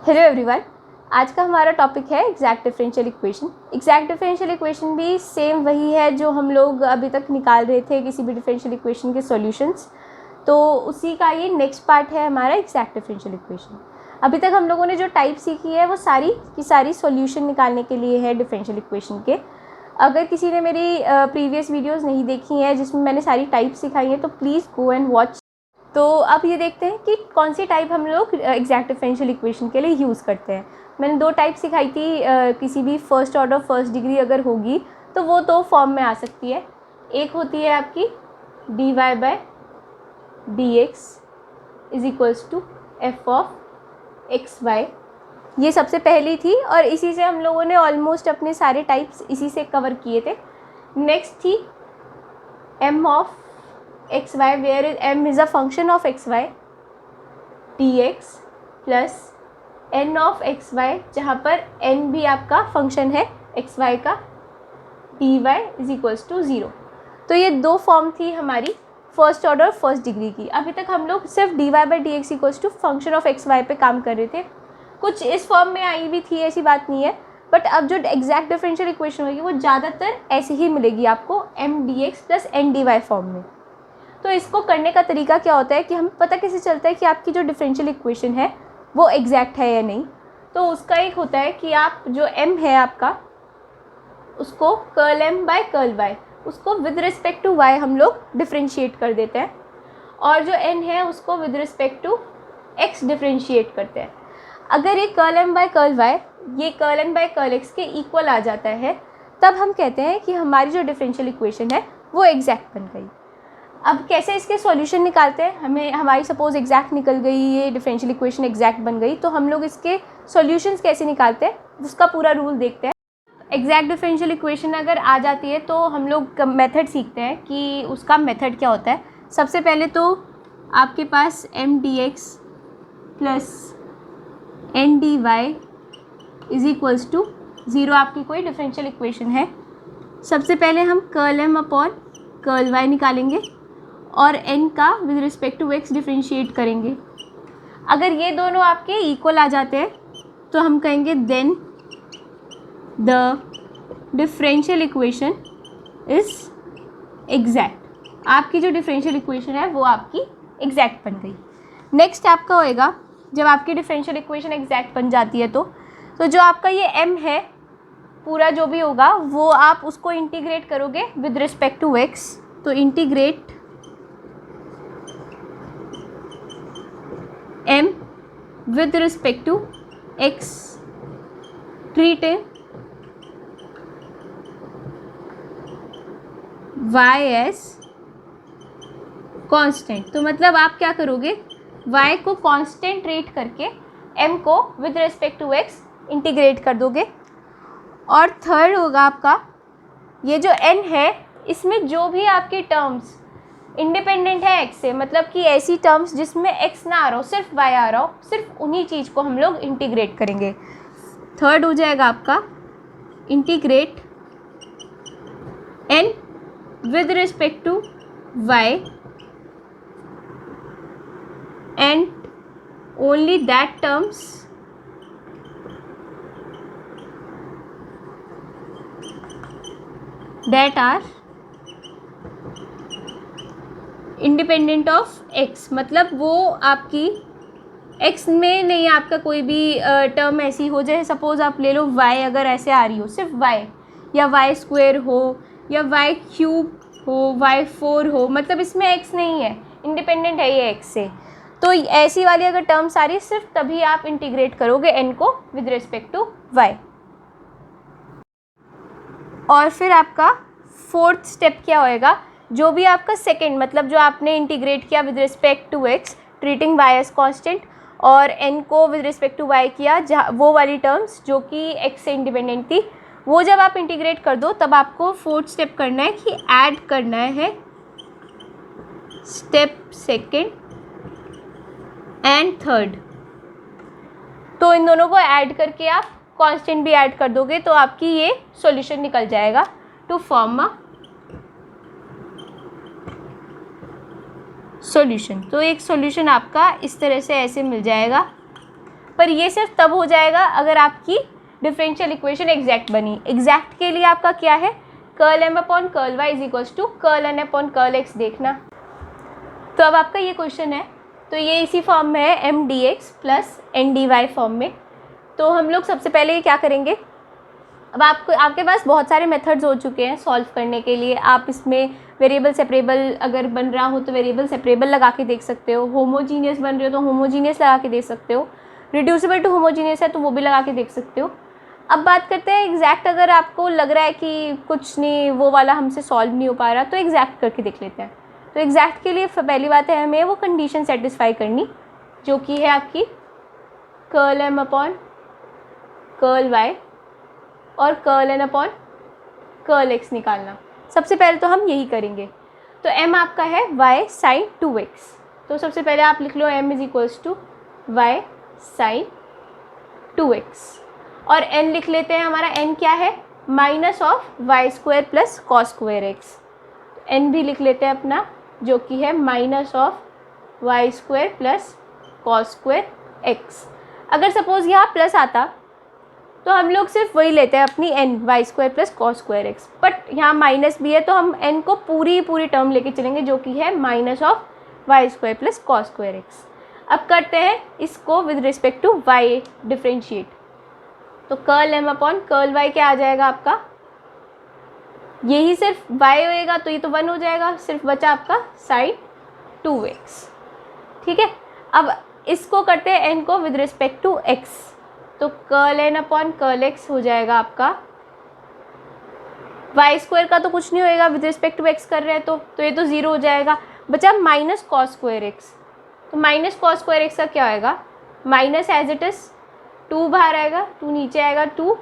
Hello everyone, आज का हमारा टॉपिक है exact differential equation. Exact differential equation भी सेम वही है जो हम लोग अभी तक निकाल रहे थे किसी भी डिफरेंशियल इक्वेशन के सॉल्यूशंस। तो उसी का ये नेक्स्ट पार्ट है हमारा एग्जैक्ट डिफरेंशियल इक्वेशन। अभी तक हम लोगों ने जो टाइप सीखी है वो सारी की सारी सॉल्यूशन निकालने के लिए है डिफरेंशियल इक्वेशन के। अगर किसी ने मेरी प्रीवियस वीडियोज़ नहीं देखी हैं जिसमें मैंने सारी टाइप सिखाई हैं तो प्लीज़ गो एंड वॉच। तो अब ये देखते हैं कि कौन सी टाइप हम लोग एग्जैक्ट डिफरेंशियल इक्वेशन के लिए यूज़ करते हैं। मैंने दो टाइप सिखाई थी। किसी भी फर्स्ट ऑर्डर फर्स्ट डिग्री अगर होगी तो वो दो फॉर्म में आ सकती है। एक होती है आपकी dy by D X is equals to F of X Y. ये सबसे पहली थी और इसी से हम लोगों ने ऑलमोस्ट अपने सारे टाइप्स इसी से कवर किए थे। नेक्स्ट थी m of X Y where m is a function of X Y dx plus n of X Y जहाँ पर n भी आपका फंक्शन है एक्स वाई का dy इज इक्वल्स टू 0। तो ये दो फॉर्म थी हमारी फर्स्ट ऑर्डर फर्स्ट डिग्री की। अभी तक हम लोग सिर्फ dy by D X equals to function of X Y पे काम कर रहे थे। कुछ इस फॉर्म में आई भी थी, ऐसी बात नहीं है, बट अब जो एग्जैक्ट डिफरेंशियल इक्वेशन होगी वो ज़्यादातर ऐसे ही मिलेगी आपको m dx plus n dy form में। तो इसको करने का तरीका क्या होता है कि हमें पता कैसे चलता है कि आपकी जो डिफरेंशियल इक्वेशन है वो एग्जैक्ट है या नहीं। तो उसका एक होता है कि आप जो m है आपका उसको curl m by curl y उसको विद रिस्पेक्ट टू y हम लोग डिफरेंशिएट कर देते हैं और जो n है उसको with respect to x differentiate करते हैं। अगर ये curl m by curl y ये curl n by curl x के इक्वल आ जाता है तब हम कहते हैं कि हमारी जो डिफरेंशियल इक्वेशन है वो एग्जैक्ट बन गई। अब कैसे इसके सॉल्यूशन निकालते हैं, हमारी सपोज एग्जैक्ट निकल गई, ये डिफरेंशियल इक्वेशन एग्जैक्ट बन गई, तो हम लोग इसके सॉल्यूशंस कैसे निकालते हैं उसका पूरा रूल देखते हैं। एग्जैक्ट डिफरेंशियल इक्वेशन अगर आ जाती है तो हम लोग मेथड सीखते हैं कि उसका मेथड क्या होता है। सबसे पहले तो आपके पास m dx plus n dy is equals to 0 आपकी कोई डिफरेंशियल इक्वेशन है। सबसे पहले हम curl m upon curl y निकालेंगे और n का with respect to x differentiate करेंगे। अगर ये दोनों आपके इक्वल आ जाते हैं तो हम कहेंगे then the differential equation is exact. आपकी जो डिफरेंशियल इक्वेशन है वो आपकी एग्जैक्ट बन गई। नेक्स्ट आपका होएगा जब आपकी डिफरेंशियल इक्वेशन एग्जैक्ट बन जाती है तो जो आपका ये m है पूरा जो भी होगा वो आप उसको इंटीग्रेट करोगे विद रिस्पेक्ट टू x। तो integrate m with respect to x treat y as constant. तो मतलब आप क्या करोगे, y को कांस्टेंट ट्रीट करके m को with respect to x integrate कर दोगे। और थर्ड होगा आपका ये जो n है इसमें जो भी आपके टर्म्स इंडिपेंडेंट है x से, मतलब कि ऐसी टर्म्स जिसमें x ना आ रहा हो सिर्फ y आ रहा हो, सिर्फ उन्हीं चीज़ को हम लोग इंटीग्रेट करेंगे। थर्ड हो जाएगा आपका integrate n with respect to y and only that terms that are independent of x। मतलब वो आपकी x में नहीं, आपका कोई भी टर्म ऐसी हो जाए, सपोज आप ले लो y अगर ऐसे आ रही हो सिर्फ y, या y स्क्वायर हो या y क्यूब हो y4 हो, मतलब इसमें x नहीं है, इंडिपेंडेंट है ये x से। तो ऐसी वाली अगर टर्म्स आ रही है सिर्फ तभी आप इंटीग्रेट करोगे n को विद रिस्पेक्ट टू y। और फिर आपका फोर्थ स्टेप क्या होएगा, जो भी आपका सेकेंड मतलब जो आपने इंटीग्रेट किया with respect to x treating y as constant और n को विद रिस्पेक्ट टू y किया, जहाँ वो वाली टर्म्स जो कि x से इंडिपेंडेंट थी, वो जब आप इंटीग्रेट कर दो तब आपको फोर्थ स्टेप करना है कि ऐड करना है स्टेप सेकेंड एंड थर्ड। तो इन दोनों को ऐड करके आप कांस्टेंट भी ऐड कर दोगे तो आपकी ये सॉल्यूशन निकल जाएगा टू फॉर्म अ सॉल्यूशन। तो एक सॉल्यूशन आपका इस तरह से ऐसे मिल जाएगा। पर ये सिर्फ तब हो जाएगा अगर आपकी डिफरेंशियल इक्वेशन एग्जैक्ट बनी। एग्जैक्ट के लिए आपका क्या है, curl m upon curl y is equals to curl n upon curl x देखना। तो अब आपका ये क्वेश्चन है, तो ये इसी फॉर्म में है m dx plus n dy form में। तो हम लोग सबसे पहले ये क्या करेंगे, अब आपके पास बहुत सारे मेथड्स हो चुके हैं सॉल्व करने के लिए। आप इसमें वेरिएबल सेपरेबल अगर बन रहा हो तो वेरिएबल सेपरेबल लगा के देख सकते हो, होमोजीनियस बन रहे हो तो होमोजीनियस लगा के देख सकते हो, रिड्यूसिबल टू होमोजीनियस है तो वो भी लगा के देख सकते हो। अब बात करते हैं एग्जैक्ट। अगर आपको लग रहा है कि कुछ नहीं, वो वाला हमसे सॉल्व नहीं हो पा रहा, तो एग्जैक्ट करके देख लेते हैं। तो एग्जैक्ट के लिए पहली बात है हमें वो कंडीशन सेटिस्फाई करनी, जो कि है आपकी curl m upon curl y और curl n upon curl x निकालना। सबसे पहले तो हम यही करेंगे। तो m आपका है y साइन 2x, तो सबसे पहले आप लिख लो m is equals to y sine 2x और n लिख लेते हैं। हमारा n क्या है, minus of y square plus cos square x. n भी लिख लेते हैं अपना, जो कि है minus of y square plus cos square x. अगर सपोज़ यहाँ प्लस आता तो हम लोग सिर्फ वही लेते हैं अपनी n, y square plus cos square x, but यहाँ माइनस भी है तो हम n को पूरी टर्म लेके चलेंगे, जो कि है minus of y square plus cos square x. अब करते हैं इसको with respect to y differentiate. तो curl m upon curl y क्या आ जाएगा आपका, यही सिर्फ y होएगा तो ये तो 1 हो जाएगा, सिर्फ बचा आपका साइन 2x। ठीक है, अब इसको करते हैं n को विद रिस्पेक्ट टू x। तो curl n upon curl x हो जाएगा आपका, वाई स्क्वायर का तो कुछ नहीं होएगा, विद रिस्पेक्ट टू x कर रहे हैं तो ये तो 0 हो जाएगा। बचा माइनस कॉस स्क्वायर एक्स। तो माइनस कॉस स्क्वायर एक्स का क्या आएगा, माइनस एज इट इज़ 2 बाहर आएगा, 2 नीचे आएगा, 2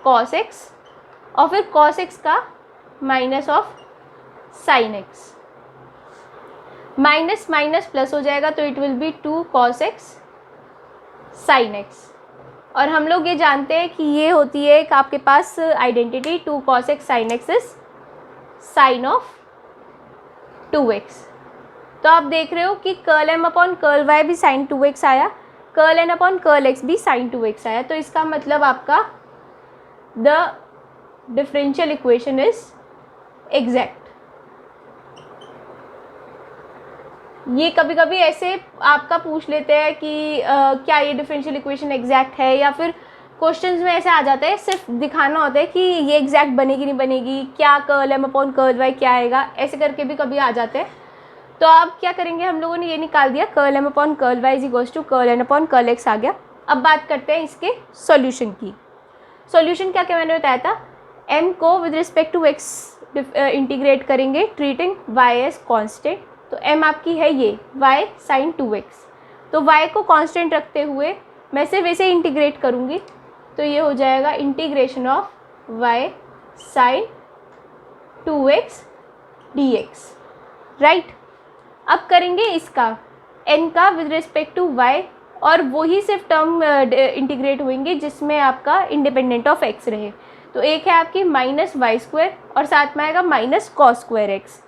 कॉस एक्स और फिर कॉस एक्स का minus of sine x. Minus minus plus हो जाएगा तो it will be 2 cos x sine x. और हम लोग ये जानते हैं कि ये होती है कि आपके पास identity 2 cos x sin x is sine of 2x। तो आप देख रहे हो कि curl m upon curl y भी साइन 2x आया, curl n upon curl x भी साइन 2x आया। तो इसका मतलब आपका the differential equation is exact. ये कभी कभी ऐसे आपका पूछ लेते हैं कि क्या ये डिफरेंशियल इक्वेशन एग्जैक्ट है, या फिर क्वेश्चंस में ऐसे आ जाता है सिर्फ दिखाना होता है कि ये एग्जैक्ट बनेगी नहीं बनेगी, क्या curl m upon curl y क्या आएगा, ऐसे करके भी कभी आ जाते हैं। तो आप क्या करेंगे, हम लोगों ने ये निकाल दिया curl m upon curl y is equals to curl n upon curl x आ गया। अब बात करते हैं इसके सॉल्यूशन की। सॉल्यूशन क्या क्या मैंने बताया था, m को with respect to x integrate करेंगे ट्रीटिंग y एज कॉन्स्टेंट। तो m आपकी है ये y साइन 2x, तो y को कांस्टेंट रखते हुए मैं सिर्फ वैसे इंटीग्रेट करूँगी, तो ये हो जाएगा integration of y sine 2x dx, right. अब करेंगे इसका n का विद रिस्पेक्ट टू y, और वही सिर्फ टर्म इंटीग्रेट होंगे जिसमें आपका इंडिपेंडेंट ऑफ x रहे। तो एक है आपकी माइनस वाई स्क्वायर और साथ में आएगा माइनस कॉस स्क्वायर एक्स।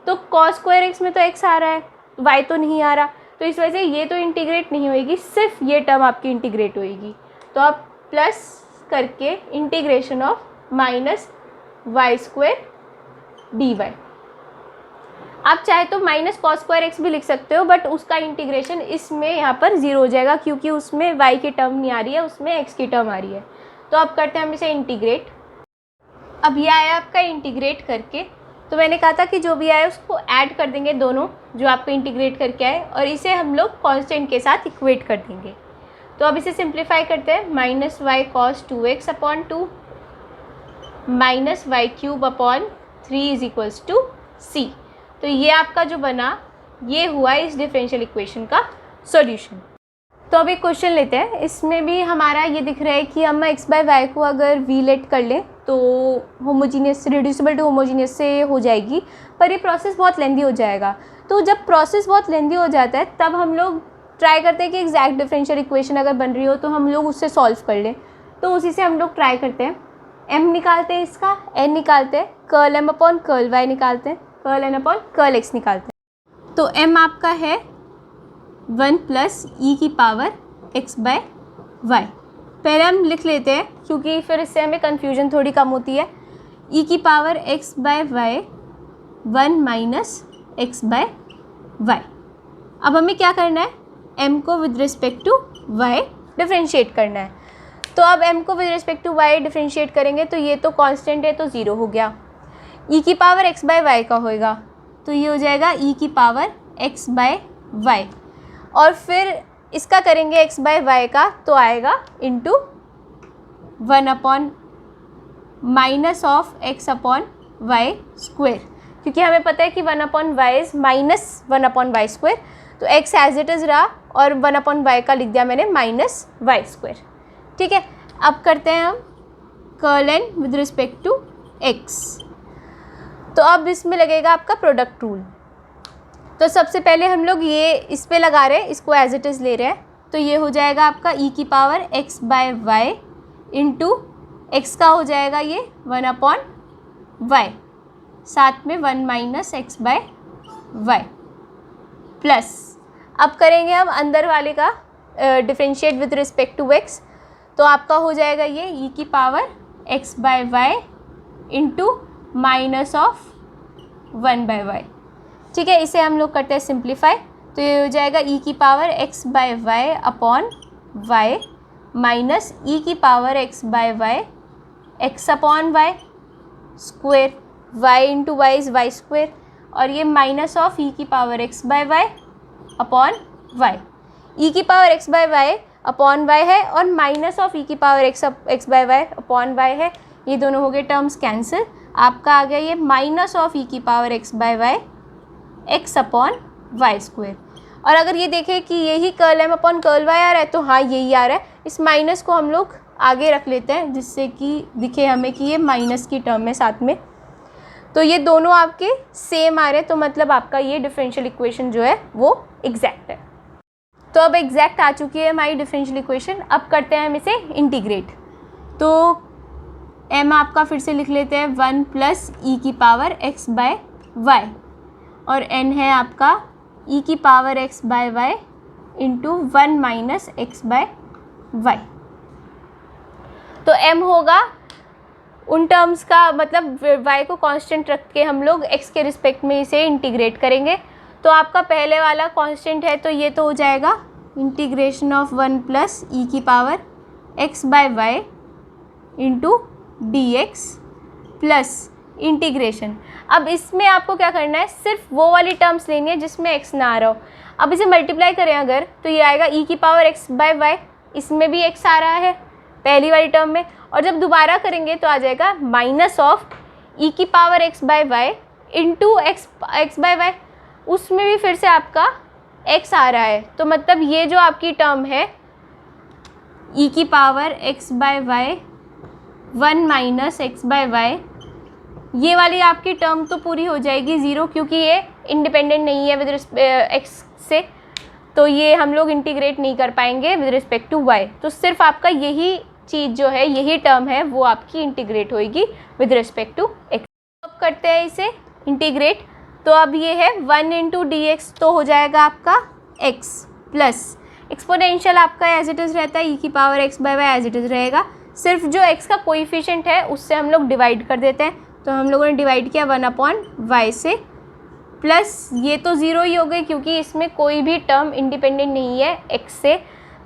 तो कॉस स्क्वायर एक्स में तो x आ रहा है, y तो नहीं आ रहा, तो इस वजह से ये तो इंटीग्रेट नहीं होएगी, सिर्फ ये टर्म आपकी इंटीग्रेट होएगी। तो आप प्लस करके integration of minus y square d y. आप चाहे तो माइनस कॉस स्क्वायर एक्स भी लिख सकते हो, बट उसका इंटीग्रेशन इसमें यहाँ पर 0 हो जाएगा क्योंकि उसमें y की टर्म नहीं आ रही है, उसमें x की टर्म आ रही है। तो अब करते हैं हम इसे इंटीग्रेट। अब ये आया आपका इंटीग्रेट करके, तो मैंने कहा था कि जो भी आए उसको ऐड कर देंगे दोनों जो आपको इंटीग्रेट करके आए, और इसे हम लोग कांस्टेंट के साथ इक्वेट कर देंगे। तो अब इसे सिंप्लीफाई करते हैं, minus y cos 2x upon 2 minus y cube upon 3 is equals to c। तो ये आपका जो बना ये हुआ इस डिफरेंशियल इक्वेशन का सॉल्यूशन। तो अब एक क्वेश्चन लेते हैं, इसमें भी हमारा ये दिख रहा है कि हम x बाय वाई को अगर v लेट कर लें तो होमोजीनियस रिड्यूसिबल टू होमोजीनियस से हो जाएगी, पर ये प्रोसेस बहुत लेंदी हो जाएगा। तो जब प्रोसेस बहुत लेंदी हो जाता है तब हम लोग ट्राई करते हैं कि एग्जैक्ट डिफरेंशियल इक्वेशन अगर बन रही हो तो हम लोग उससे सॉल्व कर लें। तो उसी से हम लोग ट्राई करते हैं, m निकालते हैं, इसका n निकालते हैं, curl m upon curl y निकालते हैं, curl n upon curl x निकालते हैं। तो m आपका है 1 प्लस ई की पावर x बाय वाई। पहले हम लिख लेते हैं क्योंकि फिर इससे हमें कन्फ्यूजन थोड़ी कम होती है। ई की power x by y 1 minus x by y. अब हमें क्या करना है, m को with respect to y differentiate करना है। तो अब m को with respect to y differentiate करेंगे तो ये तो कांस्टेंट है तो ज़ीरो हो गया। e की पावर x बाय वाई का होएगा तो ये हो जाएगा e की पावर x बाय वाई, और फिर इसका करेंगे x बाय वाई का तो आएगा into 1 upon minus of x upon y square, क्योंकि हमें पता है कि 1 upon y is minus 1 upon y square, तो x एज इट इज़ रहा और 1 अपॉन वाई का लिख दिया मैंने माइनस वाई स्क्वेयर। ठीक है, अब करते हैं हम curl n with respect to x। तो अब इसमें लगेगा आपका प्रोडक्ट रूल। तो सबसे पहले हम लोग ये इस पे लगा रहे हैं, इसको एज इट इज़ ले रहे हैं, तो ये हो जाएगा आपका e की power x by y into x का हो जाएगा ये 1 अपॉन वाई, साथ में 1 minus x by y plus, अब करेंगे हम अंदर वाले का differentiate with respect to x, तो आपका हो जाएगा ये e की power x by y into minus of 1 by y. ठीक है, इसे हम लोग करते हैं सिंप्लीफाई, तो ये हो जाएगा e की power x by y upon y minus e की power x by y x upon y square, y into y is y square, और ये माइनस ऑफ e की power x by y upon y. e की power x by y upon y है और minus of e की power x by y upon y है, ये दोनों हो गए टर्म्स कैंसिल। आपका आ गया ये माइनस ऑफ e की power x by y x upon y square. और अगर ये देखें कि यही curl m upon curl y आ रहा है तो हाँ यही आ रहा है, इस माइनस को हम लोग आगे रख लेते हैं जिससे कि दिखे हमें कि ये माइनस की टर्म है साथ में, तो ये दोनों आपके सेम आ रहे हैं, तो मतलब आपका ये डिफरेंशियल इक्वेशन जो है वो एग्जैक्ट है। तो अब एग्जैक्ट आ चुकी है हमारी डिफरेंशियल इक्वेशन। अब करते हैं हम इसे इंटीग्रेट, तो m आपका फिर से लिख लेते हैं 1 प्लस ई की पावर x बाय वाई, और n है आपका e की power x by y into 1 minus x by y. तो m होगा उन टर्म्स का, मतलब y को कांस्टेंट रख के हम लोग x के रिस्पेक्ट में इसे इंटीग्रेट करेंगे। तो आपका पहले वाला कांस्टेंट है तो ये तो हो जाएगा इंटीग्रेशन ऑफ 1 प्लस ई की power x by y into d x plus integration. अब इसमें आपको क्या करना है, सिर्फ वो वाली टर्म्स लेनी है जिसमें x ना आ रहा हो। अब इसे मल्टीप्लाई करें अगर तो ये आएगा e की पावर x बाय वाई, इसमें भी x आ रहा है पहली वाली टर्म में, और जब दोबारा करेंगे तो आ जाएगा माइनस ऑफ e की power x by y into x by y, उसमें भी फिर से आपका x आ रहा है। तो मतलब ये जो आपकी टर्म है e की power x by y 1 minus x by y, ये वाली आपकी टर्म तो पूरी हो जाएगी ज़ीरो, क्योंकि ये इंडिपेंडेंट नहीं है विद एक्स से, तो ये हम लोग इंटीग्रेट नहीं कर पाएंगे विद रिस्पेक्ट टू वाई। तो सिर्फ आपका यही चीज़ जो है, यही टर्म है वो आपकी इंटीग्रेट होएगी विद रिस्पेक्ट टू एक्स। अब करते हैं इसे इंटीग्रेट, तो अब ये है 1 इंटू डी एक्स, तो हो जाएगा आपका x प्लस एक्सपोनेंशियल आपका एज इट इज़ रहता है e की power x by y as it is रहेगा, सिर्फ जो x का कोएफिशिएंट है उससे हम लोग डिवाइड कर देते हैं। तो हम लोगों ने डिवाइड किया 1 अपॉन वाई से, प्लस ये तो ज़ीरो ही हो गई क्योंकि इसमें कोई भी टर्म इंडिपेंडेंट नहीं है x से,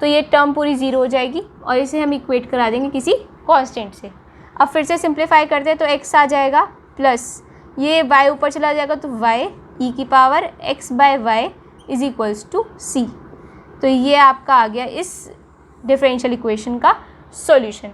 तो ये टर्म पूरी ज़ीरो हो जाएगी और इसे हम इक्वेट करा देंगे किसी कांस्टेंट से। अब फिर से सिंप्लीफाई करते हैं तो x आ जाएगा प्लस ये y ऊपर चला जाएगा तो y e की power x by y is equals to c। तो ये आपका आ गया इस डिफरेंशियल इक्वेशन का सॉल्यूशन।